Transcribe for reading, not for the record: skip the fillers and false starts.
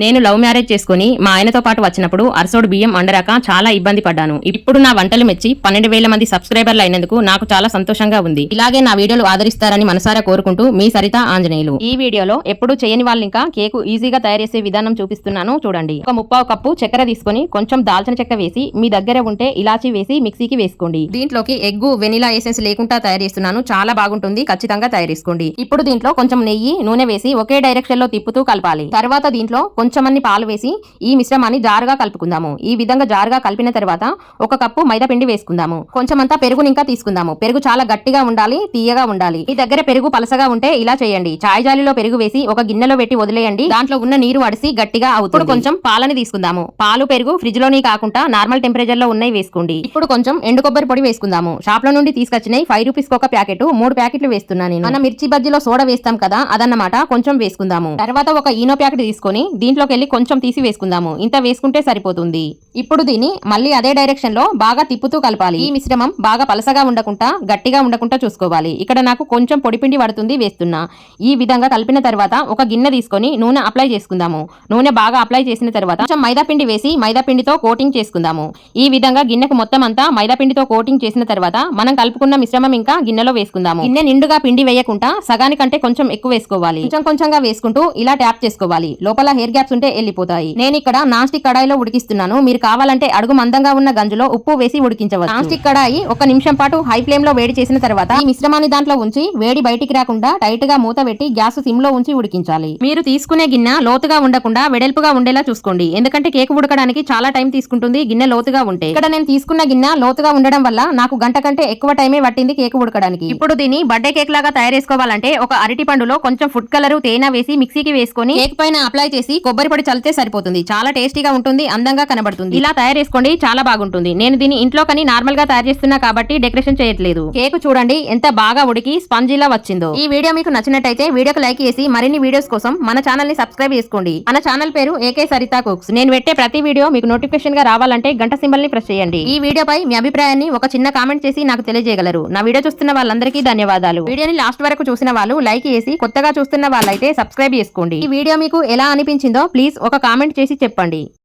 నేను love marriage చేసుకుని మా ఆయనతో పాటు వచ్చినప్పుడు అరసోడు బియ్యం వండరాక చాలా ఇబ్బంది పడ్డాను. ఇప్పుడు నా వంటలు మెచ్చి 12,000 మంది సబ్స్క్రైబర్లు అయినందుకు నాకు చాలా సంతోషంగా ఉంది. ఇలాగే నా వీడియోలు ఆదరిస్తారని మనసారా కోరుకుంటూ మీ సరిత ఆంజనేయులు. ఈ వీడియోలో ఎప్పుడు చేయని వాళ్ళు ఇంకా కేకు ఈజీగా తయారు చేసే విధానం చూపిస్తున్నాను చూడండి. ఒక 1/2 కప్పు చక్కెర తీసుకొని కొంచెం దాల్చిన చెక్క వేసి మీ దగ్గర ఉంటే ఇలాచీ వేసి మిక్సీకి వేసుకోండి. దీంట్లోకి ఎగ్గు వెనిలా ఎసెన్స్ లేకుండా తయారు చేస్తున్నాను. చాలా బాగుంటుంది, ఖచ్చితంగా తయారు చేసుకోండి. ఇప్పుడు దీంట్లో కొంచెం నెయ్యి నూనె వేసి ఒకే డైరెక్షన్ లో తిప్పుతూ కలపాలి. తర్వాత దీంట్లో కొంచెమన్ని పాలు వేసి ఈ మిశ్రమాన్ని జారుగా కలుపుకుందాము. ఈ విధంగా జారుగా కలిపిన తర్వాత 1 కప్పు మైదా పిండి వేసుకుందాము. కొంచెమంతా పెరుగుని ఇంకా తీసుకుందాము. పెరుగు చాలా గట్టిగా ఉండాలి, తీయగా ఉండాలి. మీ దగ్గర పెరుగు పలసగా ఉంటే ఇలా చేయండి. చాయ్ జాలిలో పెరుగు వేసి ఒక గిన్నెలో పెట్టి వదిలేయండి. దాంట్లో ఉన్న నీరు వడిసి గట్టిగా అవుతుంది. కొంచెం పాలని తీసుకుందాము. పాలు పెరుగు ఫ్రిడ్జ్ లోని కాకుండా నార్మల్ టెంపరేచర్ లో ఉన్నాయి వేసుకోండి. ఇప్పుడు కొంచెం ఎండు కొబ్బరి పొడి వేసుకుందాము. షాప్ లో నుండి తీసుకొచ్చినాయి 5 రూపీస్ ఒక ప్యాకెట్ 3 ప్యాకెట్లు వేస్తున్నాను నేను. మన మిర్చి బజ్జీలో సోడా వేస్తాం కదా, అదన్నమాట. కొంచెం వేసుకుందాము. తర్వాత ఒక ఈనో ప్యాకెట్ తీసుకొని దీంట్లోకి వెళ్ళి కొంచెం తీసి వేసుకుందాము. ఇంత వేసుకుంటే సరిపోతుంది. ఇప్పుడు దీన్ని మళ్ళీ అదే డైరెక్షన్ లో బాగా తిప్పుతూ కలపాలి. ఈ మిశ్రమం బాగా పలసగా ఉండకుండా గట్టిగా ఉండకుండా చూసుకోవాలి. ఇక్కడ నాకు కొంచెం పొడిపిండి పడుతుంది, వేస్తున్నా. ఈ విధంగా కలిపిన తర్వాత ఒక గిన్నె తీసుకొని నూనె అప్లై చేసుకుందాము. నూనె బాగా అప్లై చేసిన తర్వాత కొంచెం మైదా పిండి వేసి మైదా పిండితో కోటింగ్ చేసుకుందాము. ఈ విధంగా గిన్నెకు మొత్తం అంతా మైదా పిండితో కోటింగ్ చేసిన తర్వాత మనం కలుపుకున్న మిశ్రమం ఇంకా గిన్నెలో వేసుకుందాము. గిన్నె నిండుగా పిండి వేయకుండా సగానికంటే కొంచెం ఎక్కువ వేసుకోవాలి. కొంచెం కొంచెంగా వేసుకుంటూ ఇలా ట్యాప్ చేసుకోవాలి. లోపల హెయిర్ గ్యాప్స్ ఉంటే వెళ్ళిపోతాయి. నేను ఇక్కడ నాన్ స్టిక్ కడాయిలో ఉడికిస్తున్నాను. మీరు కావాలంటే అడుగు మందంగా ఉన్న గంజులో ఉప్పు వేసి ఉడికించవచ్చు. నాన్ స్టిక్ కడాయి 1 నిమిషం పాటు హై ఫ్లేమ్ లో వేడి చేసిన తర్వాత ఈ మిశ్రమాన్ని దాంట్లో ఉంచి వేడి బయటికి రాకుండా టైట్ గా మూత పెట్టి గ్యాస్ సిమ్ లో ఉంచి ఉడికించాలి. మీరు తీసుకునే గిన్నె లోతుగా ఉండకుండా వెడల్పుగా ఉండేలా చూసుకోండి. ఎందుకంటే కేక్ ఉడకడానికి చాలా టైం తీసుకుంటుంది గిన్నె లోతుగా ఉంటే. ఇక్కడ నేను తీసుకున్న గిన్నె లోతుగా ఉండడం వల్ల నాకు గంట కంటే ఎక్కువ టైమే పట్టింది కేక్ ఉడకడానికి. ఇప్పుడు దీన్ని బర్త్డే కేక్ లాగా తయారు చేసుకోవాలంటే ఒక అరటి పండులో కొంచెం ఫుడ్ కలర్ తేనె వేసి మిక్సీకి వేసుకొని కేక్ పైన అప్లై చేసి కొబ్బరి పొడి చల్లితే సరిపోతుంది. చాలా టేస్టీగా ఉంటుంది, అందంగా కనబడుతుంది. ఇలా తయారు చేసుకోండి, చాలా బాగుంటుంది. నేను దీన్ని ఇంట్లో కని నార్మల్ గా తయారు చేస్తున్నా కాబట్టి డెకరేషన్ చేయట్లేదు. కేక్ చూడండి ఎంత బాగా ఉడికి స్పాంజీలా వచ్చిందో. ఈ వీడియో మీకు నచ్చినట్టయితే వీడియోకి లైక్ చేసి మరిన్ని వీడియోస్ కోసం మన ఛానల్ ని సబ్స్క్రైబ్ చేసుకోండి. మన ఛానల్ పేరు ఏకే సరిత కుక్స్. నేను పెట్టే ప్రతి వీడియో మీకు నోటిఫికేషన్ గా రావాలంటే గంట సింబల్ ని ప్రెస్ చేయండి. ఈ వీడియోపై మీ అభిప్రాయాన్ని ఒక చిన్న కామెంట్ చేసి నాకు తెలియజేయగలరు. నా వీడియో చూస్తున్న వాళ్ళందరికీ ధన్యవాదాలు. వీడియోని లాస్ట్ వరకు చూసిన వాళ్ళు లైక్ చేసి కొత్తగా చూస్తున్న వాళ్ళైతే సబ్స్క్రైబ్ చేసుకోండి. ఈ వీడియో మీకు ఎలా అనిపించిందో ప్లీజ్ ఒక కామెంట్ చేసి చెప్పండి.